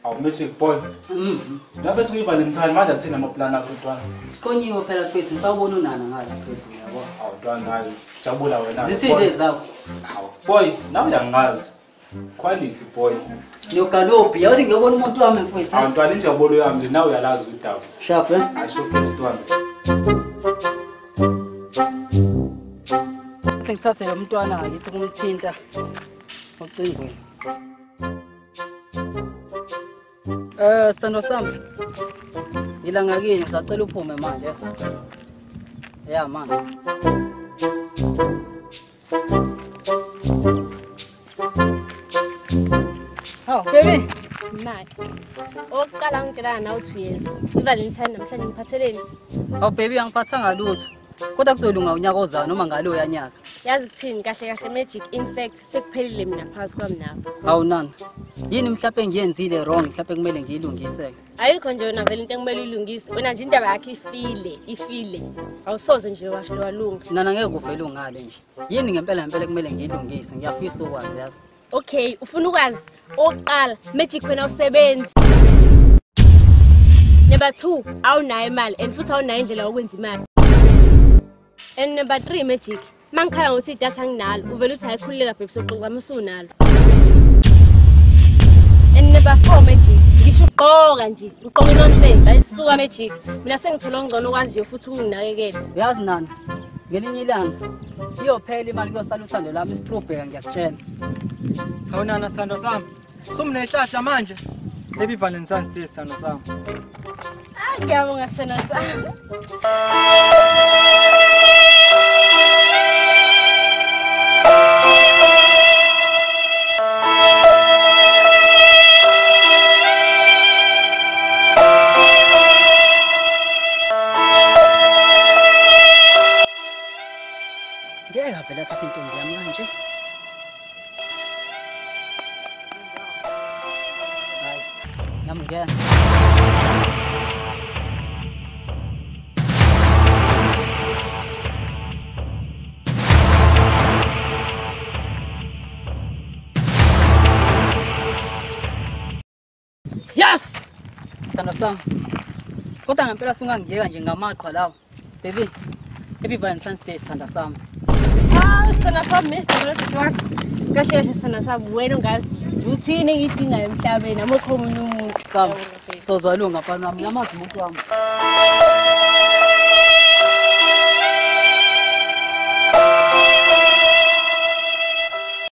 Awu Magic boy. Ngabe sekuyivalentine manje athina amaplan akho ntwana. Siqonyiwe phela mfethu ngisawubona unana ngala phezulu yabo. Awu ntwana hayi jabula wena. Zithi lezi zakho. Awu boy, nawe uyangazi. Quality boy. Yogalophi, yathi ngiyobona umuntu wami mfethu. Awu ntwana injabulo yami nawe uyalazi udaba. Sharp eh? Ayisho test one. Sengithathe lo mntwana ngithi kumthinta ocingweni. Sithando sami. Ilanga kini ngisacela uphume manje yezwa. Yeah man. Oh baby. Mali. Oqala ngitshela nawe 2 years. iValentine namhlanje ngiphatheleni. Oh baby angiphathanga lutho. Kodwa kuzolunga unyaka ozayo noma ngalo yanyaka. Yazi kuthini kahle kahle Magic in fact sekuphelile mina phansi kwami nawe. Hawu nana. Yini mhlawumbe ngiyenzile wrong mhlawumbe kumele ngiyilungise. Ayikho nje yona vele into ekumele uyilungise. Wena nje indaba yakhe ifile. Awusoze nje washo walunga. Nana ngeke uvele ungale nje. Yini ngempela kumele ngiyilungise. Ngiyafisa ukwazi yazi. Okay, ufuna ukwazi oqala Magic wena usebenzi. Number 2, awunayo imali and futhi awunayo indlela yokwenza imali. And number 3 Magic, mangikhala ngokuthi idatha nginalo, uvela uthi ayikhululeka babe soxoxa amusunalo. And number 4 Magic, ngisho uqoka nje, uqoka nonsense, ayisuka Magic. Mina sengithola ongcono okwaziyo futhi unginakekele. Yazi nana, ngelinye ilanga iyophela imali kuyosala uthando lami istrobheka ngiyakutshela. Hawu nana sithando sami. Sumnehlahla manje. Happy Valentine's Day sithando sami. Ngiyabonga sithando sami. Ngeke avela thatha intombi yami kanje. Hayi, ngiyamngena. Yes! Sithando sami. Kodwa ngempela sungangiyeka nje ngamaqhwa lawo. Baby, Happy Valentine's Day sithando sami. Sithando sami, kahle kahle sithando sami, wena ungazi uthini engidingayo emhlabeni amukho umuntu Sami, sozwalunga mfana nami, namazi umuntu wami.